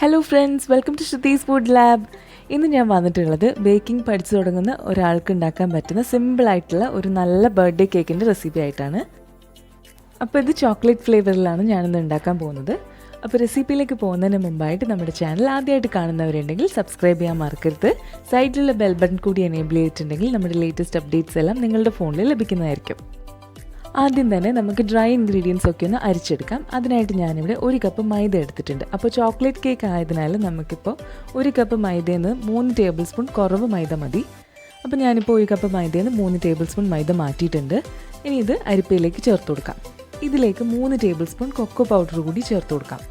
Hello friends, welcome to Shruthi's food lab. ഇന്ന് ഞാൻ വന്നിട്ടുള്ളത് ബേക്കിംഗ് പഠിച്ചു തുടങ്ങുന്ന ഒരാൾക്ക് ഉണ്ടാക്കാൻ പറ്റുന്ന സിമ്പിളായിട്ടുള്ള ഒരു നല്ല ബർത്ത്ഡേ കേക്കിൻ്റെ റെസിപ്പി ആയിട്ടാണ്. അപ്പോൾ ഇത് ചോക്ലേറ്റ് ഫ്ലേവറിലാണ് ഞാനിന്ന് ഉണ്ടാക്കാൻ പോകുന്നത്. അപ്പോൾ റെസിപ്പിയിലേക്ക് പോകുന്നതിന് മുമ്പായിട്ട് നമ്മുടെ ചാനൽ ആദ്യമായിട്ട് കാണുന്നവരുണ്ടെങ്കിൽ സബ്സ്ക്രൈബ് ചെയ്യാൻ മറക്കരുത്. സൈഡിലുള്ള ബെൽ ബട്ടൺ കൂടി എനേബിൾ ചെയ്തിട്ടുണ്ടെങ്കിൽ നമ്മുടെ ലേറ്റസ്റ്റ് അപ്ഡേറ്റ്സ് എല്ലാം നിങ്ങളുടെ ഫോണിൽ ലഭിക്കുന്നതായിരിക്കും. ആദ്യം തന്നെ നമുക്ക് ഡ്രൈ ഇൻഗ്രീഡിയൻസ് ഒക്കെ ഒന്ന് അരിച്ചെടുക്കാം. അതിനായിട്ട് ഞാനിവിടെ 1 കപ്പ് മൈദ എടുത്തിട്ടുണ്ട്. അപ്പോൾ ചോക്ലേറ്റ് കേക്ക് ആയതിനാൽ നമുക്കിപ്പോൾ 1 കപ്പ് മൈദയിൽ നിന്ന് 3 ടേബിൾ സ്പൂൺ കുറവ് മൈദ മതി. അപ്പോൾ ഞാനിപ്പോൾ 1 കപ്പ് മൈദയിൽ നിന്ന് 3 ടേബിൾ സ്പൂൺ മൈദ മാറ്റിയിട്ടുണ്ട്. ഇനി ഇത് അരിപ്പയിലേക്ക് ചേർത്ത് കൊടുക്കാം. ഇതിലേക്ക് 3 ടേബിൾ സ്പൂൺ കൊക്കോ പൗഡർ കൂടി ചേർത്ത് കൊടുക്കാം.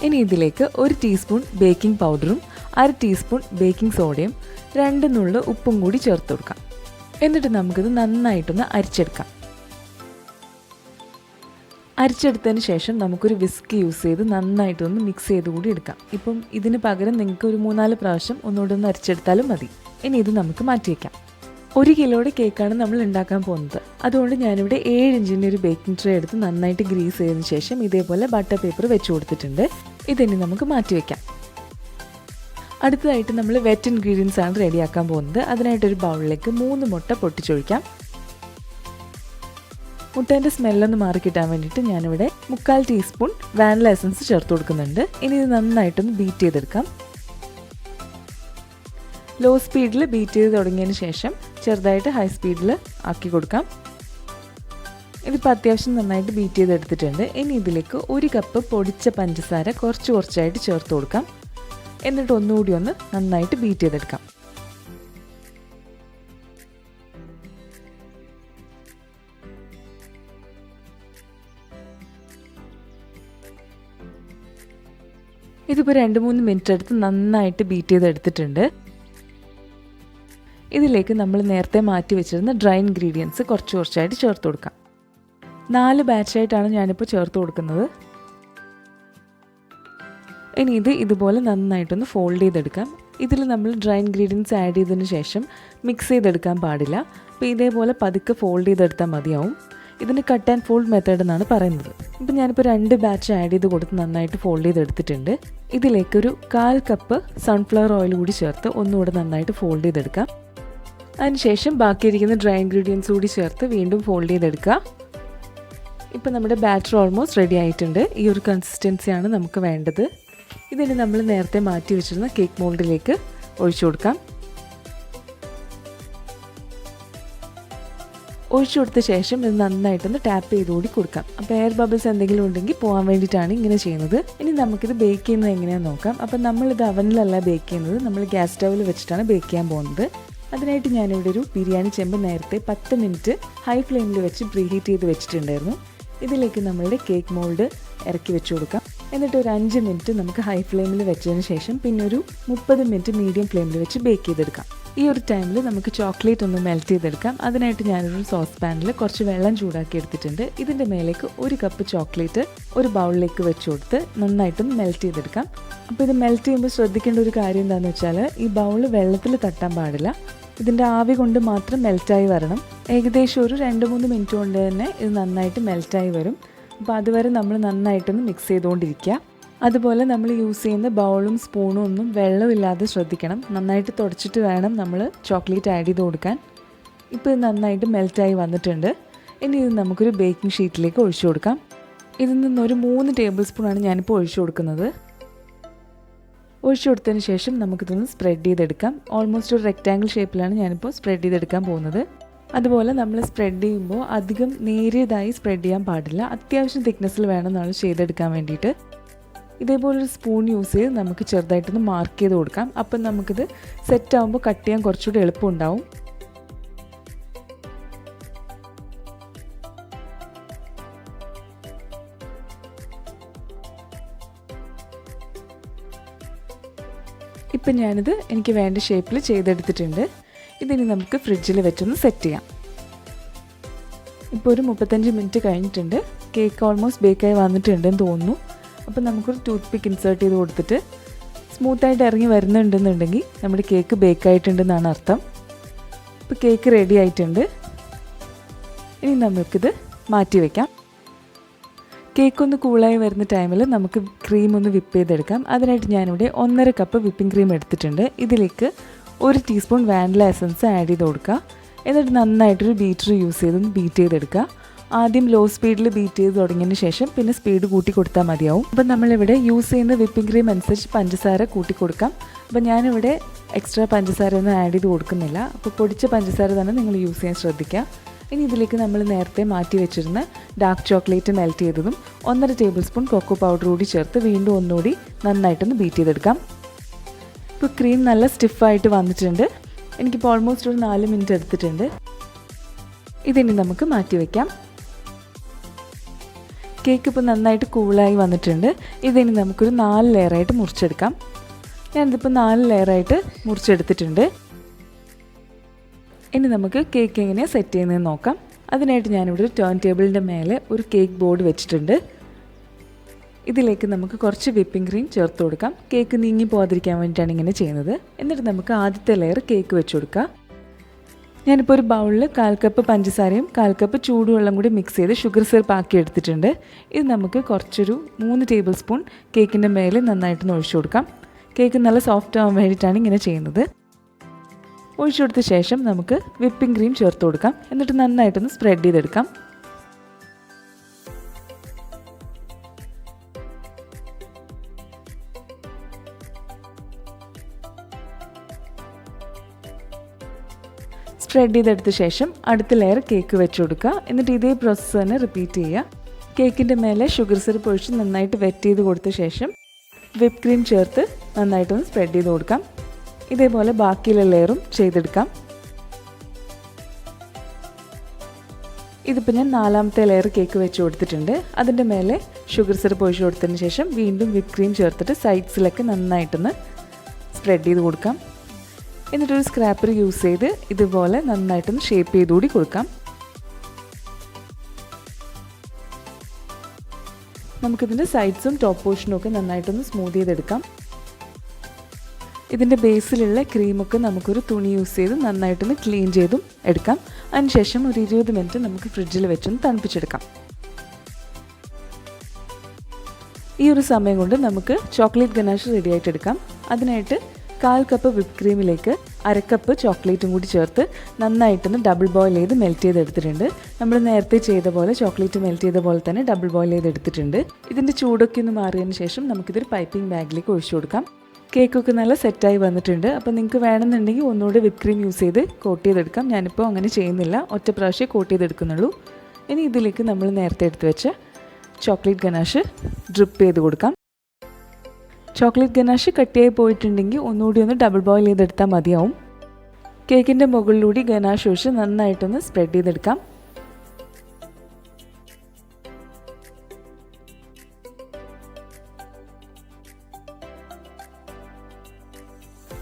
ഇനി ഇതിലേക്ക് 1 ടീസ്പൂൺ ബേക്കിംഗ് പൗഡറും 1/2 ടീസ്പൂൺ ബേക്കിംഗ് സോഡയും 2 നുള്ള് ഉപ്പും കൂടി ചേർത്ത് കൊടുക്കാം. എന്നിട്ട് നമുക്കിത് നന്നായിട്ടൊന്ന് അരിച്ചെടുക്കാം. അരിച്ചെടുത്തതിന് ശേഷം നമുക്കൊരു വിസ്ക് യൂസ് ചെയ്ത് നന്നായിട്ടൊന്ന് മിക്സ് ചെയ്ത് കൂടി എടുക്കാം. ഇപ്പം ഇതിന് പകരം നിങ്ങൾക്ക് ഒരു 3-4 പ്രാവശ്യം ഒന്നുകൂടെ ഒന്ന് അരിച്ചെടുത്താലും മതി. ഇനി ഇത് നമുക്ക് മാറ്റി വയ്ക്കാം. 1 കിലോയുടെ കേക്കാണ് നമ്മൾ ഉണ്ടാക്കാൻ പോകുന്നത്. അതുകൊണ്ട് ഞാനിവിടെ 7 ഇഞ്ചിൻ്റെ ഒരു ബേക്കിംഗ് ട്രേ എടുത്ത് നന്നായിട്ട് ഗ്രീസ് ചെയ്തതിന് ശേഷം ഇതേപോലെ ബട്ടർ പേപ്പർ വെച്ച് കൊടുത്തിട്ടുണ്ട്. ഇതിനി നമുക്ക് മാറ്റി വയ്ക്കാം. അടുത്തതായിട്ട് നമ്മൾ വെറ്റ് ഇൻഗ്രീഡിയൻസ് ആണ് റെഡിയാക്കാൻ പോകുന്നത്. അതിനായിട്ടൊരു ബൗളിലേക്ക് 3 മുട്ട പൊട്ടിച്ചൊഴിക്കാം. മുട്ടേൻ്റെ സ്മെല്ലൊന്ന് മാറി കിട്ടാൻ വേണ്ടിയിട്ട് ഞാനിവിടെ 3/4 ടീസ്പൂൺ വാനില എസൻസ് ചേർത്ത് കൊടുക്കുന്നുണ്ട്. ഇനി ഇത് നന്നായിട്ടൊന്ന് ബീറ്റ് ചെയ്തെടുക്കാം. ലോ സ്പീഡിൽ ബീറ്റ് ചെയ്ത് തുടങ്ങിയതിന് ശേഷം ചെറുതായിട്ട് ഹൈ സ്പീഡിൽ ആക്കി കൊടുക്കാം. ഇതിപ്പോൾ അത്യാവശ്യം നന്നായിട്ട് ബീറ്റ് ചെയ്തെടുത്തിട്ടുണ്ട്. ഇനി ഇതിലേക്ക് 1 കപ്പ് പൊടിച്ച പഞ്ചസാര കുറച്ചായിട്ട് ചേർത്ത് കൊടുക്കാം. എന്നിട്ട് ഒന്നുകൂടി ഒന്ന് നന്നായിട്ട് ബീറ്റ് ചെയ്തെടുക്കാം. ഇതിപ്പോൾ 2-3 മിനിറ്റ് എടുത്ത് നന്നായിട്ട് ബീറ്റ് ചെയ്തെടുത്തിട്ടുണ്ട്. ഇതിലേക്ക് നമ്മൾ നേരത്തെ മാറ്റി വെച്ചിരുന്ന ഡ്രൈ ഇൻഗ്രീഡിയൻസ് കുറച്ചായിട്ട് ചേർത്ത് കൊടുക്കാം. 4 ബാച്ചായിട്ടാണ് ഞാനിപ്പോൾ ചേർത്ത് കൊടുക്കുന്നത്. ഇനി ഇത് ഇതുപോലെ നന്നായിട്ടൊന്ന് ഫോൾഡ് ചെയ്തെടുക്കാം. ഇതിൽ നമ്മൾ ഡ്രൈ ഇൻഗ്രീഡിയൻസ് ആഡ് ചെയ്തതിന് ശേഷം മിക്സ് ചെയ്തെടുക്കാൻ പാടില്ല. അപ്പോൾ ഇതേപോലെ പതുക്കെ ഫോൾഡ് ചെയ്തെടുത്താൽ മതിയാവും. ഇതിന് കട്ട് ആൻഡ് ഫോൾഡ് മെത്തേഡ് എന്നാണ് പറയുന്നത്. ഇപ്പം ഞാനിപ്പോൾ 2 ബാച്ച് ആഡ് ചെയ്ത് കൊടുത്ത് നന്നായിട്ട് ഫോൾഡ് ചെയ്തെടുത്തിട്ടുണ്ട്. ഇതിലേക്കൊരു 1/4 കപ്പ് സൺഫ്ലവർ ഓയിൽ കൂടി ചേർത്ത് ഒന്നുകൂടെ നന്നായിട്ട് ഫോൾഡ് ചെയ്തെടുക്കാം. അതിനുശേഷം ബാക്കിയിരിക്കുന്ന ഡ്രൈ ഇൻഗ്രീഡിയൻസ് കൂടി ചേർത്ത് വീണ്ടും ഫോൾഡ് ചെയ്തെടുക്കുക. ഇപ്പം നമ്മുടെ ബാറ്റർ ഓൾമോസ്റ്റ് റെഡി ആയിട്ടുണ്ട്. ഈ ഒരു കൺസിസ്റ്റൻസിയാണ് നമുക്ക് വേണ്ടത്. ഇതിന് നമ്മൾ നേരത്തെ മാറ്റി വെച്ചിരുന്ന കേക്ക് മോൾഡിലേക്ക് ഒഴിച്ചു കൊടുക്കാം. ഒഴിച്ചു കൊടുത്ത ശേഷം ഇത് നന്നായിട്ടൊന്ന് ടാപ്പ് ചെയ്തുകൂടി കൊടുക്കാം. അപ്പോൾ എയർ ബബിൾസ് എന്തെങ്കിലും ഉണ്ടെങ്കിൽ പോകാൻ വേണ്ടിയിട്ടാണ് ഇങ്ങനെ ചെയ്യുന്നത്. ഇനി നമുക്കിത് ബേക്ക് ചെയ്യുന്നത് എങ്ങനെയാണെന്ന് നോക്കാം. അപ്പം നമ്മളിത് അവനിലല്ല ബേക്ക് ചെയ്യുന്നത്, നമ്മൾ ഗ്യാസ് സ്റ്റൗവിൽ വെച്ചിട്ടാണ് ബേക്ക് ചെയ്യാൻ പോകുന്നത്. അതിനായിട്ട് ഞാനിവിടെ ഒരു ബിരിയാണി ചെമ്പ് നേരത്തെ 10 മിനിറ്റ് ഹൈ ഫ്ലെയിമിൽ വെച്ച് പ്രീഹീറ്റ് ചെയ്ത് വെച്ചിട്ടുണ്ടായിരുന്നു. ഇതിലേക്ക് നമ്മളുടെ കേക്ക് മോൾഡ് ഇറക്കി വെച്ച് കൊടുക്കാം. എന്നിട്ട് ഒരു 5 മിനിറ്റ് നമുക്ക് ഹൈ ഫ്ലെയിമിൽ വെച്ചതിന് ശേഷം പിന്നെ ഒരു 30 മിനിറ്റ് മീഡിയം ഫ്ലെയിമിൽ വെച്ച് ബേക്ക് ചെയ്തെടുക്കാം. ഈ ഒരു ടൈമിൽ നമുക്ക് ചോക്ലേറ്റ് ഒന്ന് മെൽറ്റ് ചെയ്തെടുക്കാം. അതിനായിട്ട് ഞാനൊരു സോസ് പാനിൽ കുറച്ച് വെള്ളം ചൂടാക്കി എടുത്തിട്ടുണ്ട്. ഇതിൻ്റെ മേലേക്ക് 1 കപ്പ് ചോക്ലേറ്റ് ഒരു ബൗളിലേക്ക് വെച്ച് കൊടുത്ത് നന്നായിട്ടൊന്ന് മെൽറ്റ് ചെയ്തെടുക്കാം. അപ്പോൾ ഇത് മെൽറ്റ് ചെയ്യുമ്പോൾ ശ്രദ്ധിക്കേണ്ട ഒരു കാര്യം എന്താണെന്ന് വെച്ചാൽ ഈ ബൗള് വെള്ളത്തിൽ തട്ടാൻ പാടില്ല. ഇതിൻ്റെ ആവി കൊണ്ട് മാത്രം മെൽറ്റായി വരണം. ഏകദേശം ഒരു 2-3 മിനിറ്റ് കൊണ്ട് തന്നെ ഇത് നന്നായിട്ട് മെൽറ്റായി വരും. അപ്പോൾ അതുവരെ നമ്മൾ നന്നായിട്ടൊന്ന് മിക്സ് ചെയ്തുകൊണ്ടിരിക്കുക. അതുപോലെ നമ്മൾ യൂസ് ചെയ്യുന്ന ബൗളും സ്പൂണും ഒന്നും വെള്ളമില്ലാതെ ശ്രദ്ധിക്കണം. നന്നായിട്ട് തുടച്ചിട്ട് വേണം നമ്മൾ ചോക്ലേറ്റ് ആഡ് ചെയ്ത് കൊടുക്കാൻ. ഇപ്പോൾ ഇത് നന്നായിട്ട് മെൽറ്റായി വന്നിട്ടുണ്ട്. ഇനി ഇത് നമുക്കൊരു ബേക്കിംഗ് ഷീറ്റിലേക്ക് ഒഴിച്ചു കൊടുക്കാം. ഇതിൽ നിന്നൊരു 3 ടേബിൾ സ്പൂണാണ് ഞാനിപ്പോൾ ഒഴിച്ചു കൊടുക്കുന്നത്. ഒഴിച്ചു കൊടുത്തതിന് ശേഷം നമുക്കിതൊന്ന് സ്പ്രെഡ് ചെയ്തെടുക്കാം. ഓൾമോസ്റ്റ് ഒരു റെക്റ്റാങ്കിൾ ഷേപ്പിലാണ് ഞാനിപ്പോൾ സ്പ്രെഡ് ചെയ്തെടുക്കാൻ പോകുന്നത്. അതുപോലെ നമ്മൾ സ്പ്രെഡ് ചെയ്യുമ്പോൾ അധികം നേരിയതായി സ്പ്രെഡ് ചെയ്യാൻ പാടില്ല. അത്യാവശ്യം തിക്നെസ്സിൽ വേണം നമ്മൾ ചെയ്തെടുക്കാൻ വേണ്ടിയിട്ട്. ഇതേപോലൊരു സ്പൂൺ യൂസ് ചെയ്ത് നമുക്ക് ചെറുതായിട്ടൊന്ന് മാർക്ക് ചെയ്ത് കൊടുക്കാം. അപ്പം നമുക്കിത് സെറ്റ് ആകുമ്പോൾ കട്ട് ചെയ്യാൻ കുറച്ചുകൂടി എളുപ്പമുണ്ടാവും. ഇപ്പം ഞാനിത് എനിക്ക് വേണ്ട ഷേപ്പിൽ ചെയ്തെടുത്തിട്ടുണ്ട്. ഇതിനി നമുക്ക് ഫ്രിഡ്ജിൽ വെച്ചൊന്ന് സെറ്റ് ചെയ്യാം. ഇപ്പോൾ ഒരു 35 മിനിറ്റ് കഴിഞ്ഞിട്ടുണ്ട്. കേക്ക് ഓൾമോസ്റ്റ് ബേക്കായി വന്നിട്ടുണ്ടെന്ന് തോന്നുന്നു. അപ്പോൾ നമുക്കൊരു ടൂത്ത് പിക്ക് ഇൻസേർട്ട് ചെയ്ത് കൊടുത്തിട്ട് സ്മൂത്തായിട്ട് ഇറങ്ങി വരുന്നുണ്ടെന്നുണ്ടെങ്കിൽ നമ്മുടെ കേക്ക് ബേക്കായിട്ടുണ്ടെന്നാണ് അർത്ഥം. ഇപ്പോൾ കേക്ക് റെഡി ആയിട്ടുണ്ട്. ഇനി നമുക്കിത് മാറ്റി വയ്ക്കാം. കേക്ക് ഒന്ന് കൂളായി വരുന്ന ടൈമിൽ നമുക്ക് ക്രീം ഒന്ന് വിപ്പ് ചെയ്തെടുക്കാം. അതിനായിട്ട് ഞാനിവിടെ 1.5 കപ്പ് വിപ്പിംഗ് ക്രീം എടുത്തിട്ടുണ്ട്. ഇതിലേക്ക് 1 ടീസ്പൂൺ വാനില എസൻസ് ആഡ് ചെയ്ത് കൊടുക്കുക. എന്നിട്ട് നന്നായിട്ടൊരു ബീറ്റർ യൂസ് ചെയ്തൊന്ന് ബീറ്റ് ചെയ്തെടുക്കുക. ആദ്യം ലോ സ്പീഡിൽ ബീറ്റ് ചെയ്ത് തുടങ്ങിയതിന് ശേഷം പിന്നെ സ്പീഡ് കൂട്ടി കൊടുത്താൽ മതിയാവും. അപ്പം നമ്മളിവിടെ യൂസ് ചെയ്യുന്ന വിപ്പിംഗ് ക്രീം അനുസരിച്ച് പഞ്ചസാര കൂട്ടി കൊടുക്കാം. അപ്പോൾ ഞാനിവിടെ എക്സ്ട്രാ പഞ്ചസാര ഒന്നും ആഡ് ചെയ്ത് കൊടുക്കുന്നില്ല. അപ്പോൾ പൊടിച്ച പഞ്ചസാര തന്നെ നിങ്ങൾ യൂസ് ചെയ്യാൻ ശ്രദ്ധിക്കുക. ഇനി ഇതിലേക്ക് നമ്മൾ നേരത്തെ മാറ്റി വെച്ചിരുന്ന ഡാർക്ക് ചോക്ലേറ്റ് മെൽറ്റ് ചെയ്തതും 1.5 ടേബിൾ സ്പൂൺ കൊക്കോ പൗഡർ കൂടി ചേർത്ത് വീണ്ടും ഒന്നുകൂടി നന്നായിട്ടൊന്ന് ബീറ്റ് ചെയ്തെടുക്കാം. ഇപ്പോൾ ക്രീം നല്ല സ്റ്റിഫായിട്ട് വന്നിട്ടുണ്ട്. എനിക്കിപ്പോൾ ഓൾമോസ്റ്റ് ഒരു 4 മിനിറ്റ് എടുത്തിട്ടുണ്ട്. ഇതിനി നമുക്ക് മാറ്റി വയ്ക്കാം. കേക്ക് ഇപ്പോൾ നന്നായിട്ട് കൂളായി വന്നിട്ടുണ്ട്. ഇതിനി നമുക്കൊരു 4 ലെയറായിട്ട് മുറിച്ചെടുക്കാം. ഞാനിതിപ്പോൾ 4 ലെയറായിട്ട് മുറിച്ചെടുത്തിട്ടുണ്ട്. ഇനി നമുക്ക് കേക്ക് എങ്ങനെയാണ് സെറ്റ് ചെയ്യുന്നതെന്ന് നോക്കാം. അതിനായിട്ട് ഞാനിവിടെ ഒരു ടേൺ ടേബിളിൻ്റെ മേലെ ഒരു കേക്ക് ബോർഡ് വെച്ചിട്ടുണ്ട്. ഇതിലേക്ക് നമുക്ക് കുറച്ച് വിപ്പിംഗ് ക്രീം ചേർത്ത് കൊടുക്കാം. കേക്ക് നീങ്ങി പോകാതിരിക്കാൻ വേണ്ടിയിട്ടാണ് ഇങ്ങനെ ചെയ്യുന്നത്. എന്നിട്ട് നമുക്ക് ആദ്യത്തെ ലെയർ കേക്ക് വെച്ച് കൊടുക്കാം. ഞാനിപ്പോൾ ഒരു ബൗളിൽ 1/4 കപ്പ് പഞ്ചസാരയും 1/4 കപ്പ് ചൂടുവെള്ളം കൂടി മിക്സ് ചെയ്ത് ഷുഗർ സിറപ്പ് ആക്കി എടുത്തിട്ടുണ്ട്. ഇത് നമുക്ക് കുറച്ചൊരു 3 ടേബിൾ സ്പൂൺ കേക്കിൻ്റെ മേലെ നന്നായിട്ടൊന്ന് ഒഴിച്ചു കൊടുക്കാം. കേക്ക് നല്ല സോഫ്റ്റ് ആവാൻ വേണ്ടിയിട്ടാണ് ഇങ്ങനെ ചെയ്യുന്നത്. ഒഴിച്ചു കൊടുത്ത ശേഷം നമുക്ക് വിപ്പിംഗ് ക്രീം ചേർത്ത് കൊടുക്കാം. എന്നിട്ട് നന്നായിട്ടൊന്ന് സ്പ്രെഡ് ചെയ്തെടുക്കാം. സ്പ്രെഡ് ചെയ്തെടുത്ത ശേഷം അടുത്ത ലെയർ കേക്ക് വെച്ച് കൊടുക്കുക. എന്നിട്ട് ഇതേ പ്രോസസ്സ് തന്നെ റിപ്പീറ്റ് ചെയ്യുക. കേക്കിൻ്റെ മേലെ ഷുഗർ സിറപ്പ് ഒഴിച്ച് നന്നായിട്ട് വെറ്റ് ചെയ്ത് കൊടുത്ത ശേഷം വിപ്പ് ക്രീം ചേർത്ത് നന്നായിട്ടൊന്ന് സ്പ്രെഡ് ചെയ്ത് കൊടുക്കാം. ഇതേപോലെ ബാക്കിയുള്ള ലെയറും ചെയ്തെടുക്കാം. ഇതിപ്പോൾ ഞാൻ 4ാമത്തെ ലെയർ കേക്ക് വെച്ച് കൊടുത്തിട്ടുണ്ട്. അതിൻ്റെ മേലെ ഷുഗർ സിറപ്പ് ഒഴിച്ച് കൊടുത്തതിന് ശേഷം വീണ്ടും വിപ്പ് ക്രീം ചേർത്തിട്ട് സൈഡ്സിലൊക്കെ നന്നായിട്ടൊന്ന് സ്പ്രെഡ് ചെയ്ത് കൊടുക്കാം. എന്നിട്ടൊരു സ്ക്രാപ്പർ യൂസ് ചെയ്ത് ഇതുപോലെ നന്നായിട്ടൊന്ന് ഷേപ്പ് ചെയ്തുകൂടി കൊടുക്കാം. നമുക്കിതിൻ്റെ സൈഡ്സും ടോപ്പ് പോർഷനും ഒക്കെ നന്നായിട്ടൊന്ന് സ്മൂത്ത് ചെയ്തെടുക്കാം. ഇതിൻ്റെ ബേസിലുള്ള ക്രീമൊക്കെ നമുക്കൊരു തുണി യൂസ് ചെയ്ത് നന്നായിട്ടൊന്ന് ക്ലീൻ ചെയ്തും എടുക്കാം. അതിനുശേഷം ഒരു 20 മിനിറ്റ് നമുക്ക് ഫ്രിഡ്ജിൽ വെച്ചൊന്ന് തണുപ്പിച്ചെടുക്കാം. ഈ ഒരു സമയം കൊണ്ട് നമുക്ക് ചോക്ലേറ്റ് ഗനാഷ് റെഡി ആയിട്ട് എടുക്കാം. അതിനായിട്ട് 1/4 കപ്പ് വിപ്പ് ക്രീമിലേക്ക് 1/2 കപ്പ് ചോക്ലേറ്റും കൂടി ചേർത്ത് നന്നായിട്ടൊന്ന് ഡബിൾ ബോയിൽ ചെയ്ത് മെൽറ്റ് ചെയ്തെടുത്തിട്ടുണ്ട്. നമ്മൾ നേരത്തെ ചെയ്ത പോലെ ചോക്ലേറ്റ് മെൽറ്റ് ചെയ്ത പോലെ തന്നെ ഡബിൾ ബോയിൽ ചെയ്തെടുത്തിട്ടുണ്ട്. ഇതിൻ്റെ ചൂടൊക്കെ ഒന്ന് മാറിയതിന് ശേഷം നമുക്കിതൊരു പൈപ്പിംഗ് ബാഗിലേക്ക് ഒഴിച്ചു കൊടുക്കാം. കേക്കൊക്കെ നല്ല സെറ്റായി വന്നിട്ടുണ്ട്. അപ്പോൾ നിങ്ങൾക്ക് വേണമെന്നുണ്ടെങ്കിൽ ഒന്നുകൂടെ വിപ്പ് ക്രീം യൂസ് ചെയ്ത് കോട്ട് ചെയ്തെടുക്കാം. ഞാനിപ്പോൾ അങ്ങനെ ചെയ്യുന്നില്ല, ഒറ്റ പ്രാവശ്യം കോട്ട് ചെയ്തെടുക്കുന്നുള്ളൂ. ഇനി ഇതിലേക്ക് നമ്മൾ നേരത്തെ എടുത്ത് വെച്ച ചോക്ലേറ്റ് ഗനാഷ് ഡ്രിപ്പ് ചെയ്ത് കൊടുക്കാം. ചോക്ലേറ്റ് ഗനാഷ് കട്ടിയായി പോയിട്ടുണ്ടെങ്കിൽ ഒന്നുകൂടി ഒന്ന് ഡബിൾ ബോയിൽ ചെയ്തെടുത്താൽ മതിയാവും. കേക്കിൻ്റെ മുകളിലൂടെ ഗനാഷ് ഒഴിച്ച് നന്നായിട്ടൊന്ന് സ്പ്രെഡ് ചെയ്തെടുക്കാം.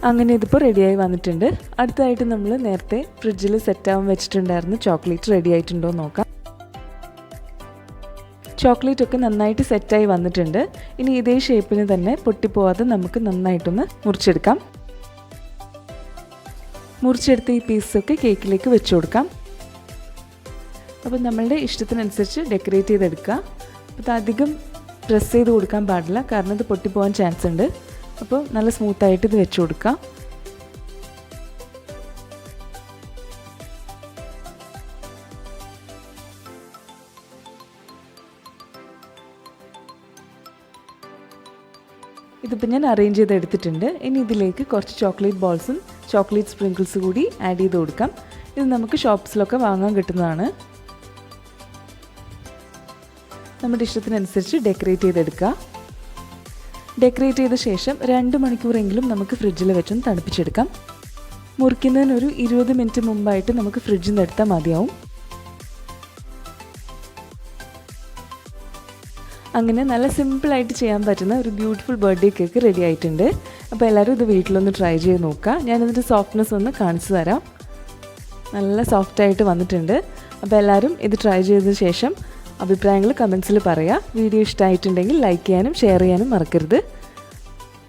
അങ്ങനെ ഇതിപ്പോൾ റെഡിയായി വന്നിട്ടുണ്ട്. അടുത്തതായിട്ട് നമ്മൾ നേരത്തെ ഫ്രിഡ്ജിൽ സെറ്റാവാൻ വെച്ചിട്ടുണ്ടായിരുന്ന ചോക്ലേറ്റ് റെഡി ആയിട്ടുണ്ടോ എന്ന് നോക്കാം. ചോക്ലേറ്റ് ഒക്കെ നന്നായിട്ട് സെറ്റായി വന്നിട്ടുണ്ട്. ഇനി ഇതേ ഷേപ്പിന് തന്നെ പൊട്ടിപ്പോവാതെ നമുക്ക് നന്നായിട്ടൊന്ന് മുറിച്ചെടുക്കാം. മുറിച്ചെടുത്ത ഈ പീസൊക്കെ കേക്കിലേക്ക് വെച്ച് കൊടുക്കാം. അപ്പോൾ നമ്മളുടെ ഇഷ്ടത്തിനനുസരിച്ച് ഡെക്കറേറ്റ് ചെയ്തെടുക്കുക. അപ്പോൾ അധികം പ്രസ് ചെയ്ത് കൊടുക്കാൻ പാടില്ല, കാരണം ഇത് പൊട്ടിപ്പോകാൻ ചാൻസ് ഉണ്ട്. അപ്പോൾ നല്ല സ്മൂത്തായിട്ട് ഇത് വെച്ച് കൊടുക്കുക. ഇതിപ്പോൾ ഞാൻ അറേഞ്ച് ചെയ്ത് എടുത്തിട്ടുണ്ട്. ഇനി ഇതിലേക്ക് കുറച്ച് ചോക്ലേറ്റ് ബോൾസും ചോക്ലേറ്റ് സ്പ്രിങ്കിൾസ് കൂടി ആഡ് ചെയ്ത് കൊടുക്കാം. ഇത് നമുക്ക് ഷോപ്സിലൊക്കെ വാങ്ങാൻ കിട്ടുന്നതാണ്. നമ്മുടെ ഇഷ്ടത്തിനനുസരിച്ച് ഡെക്കറേറ്റ് ചെയ്തെടുക്കുക. ഡെക്കറേറ്റ് ചെയ്ത ശേഷം 2 മണിക്കൂറെങ്കിലും നമുക്ക് ഫ്രിഡ്ജിൽ വെച്ചൊന്ന് തണുപ്പിച്ചെടുക്കാം. മുറിക്കുന്നതിനൊരു 20 മിനിറ്റ് മുമ്പായിട്ട് നമുക്ക് ഫ്രിഡ്ജിൽ നിന്ന് എടുത്താൽ മതിയാവും. അങ്ങനെ നല്ല സിമ്പിളായിട്ട് ചെയ്യാൻ പറ്റുന്ന ഒരു ബ്യൂട്ടിഫുൾ ബർത്ത്ഡേ കേക്ക് റെഡി ആയിട്ടുണ്ട്. അപ്പോൾ എല്ലാവരും ഇത് വീട്ടിലൊന്ന് ട്രൈ ചെയ്ത് നോക്കുക. ഞാനിതിൻ്റെ സോഫ്റ്റ്നെസ് ഒന്ന് കാണിച്ചു തരാം. നല്ല സോഫ്റ്റായിട്ട് വന്നിട്ടുണ്ട്. അപ്പോൾ എല്ലാവരും ഇത് ട്രൈ ചെയ്ത ശേഷം അഭിപ്രായങ്ങൾ കമൻസിൽ പറയുക. വീഡിയോ ഇഷ്ടമായിട്ടുണ്ടെങ്കിൽ ലൈക്ക് ചെയ്യാനും ഷെയർ ചെയ്യാനും മറക്കരുത്.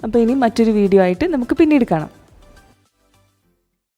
അപ്പോൾ ഇനി മറ്റൊരു വീഡിയോ ആയിട്ട് നമുക്ക് പിന്നീട് കാണാം.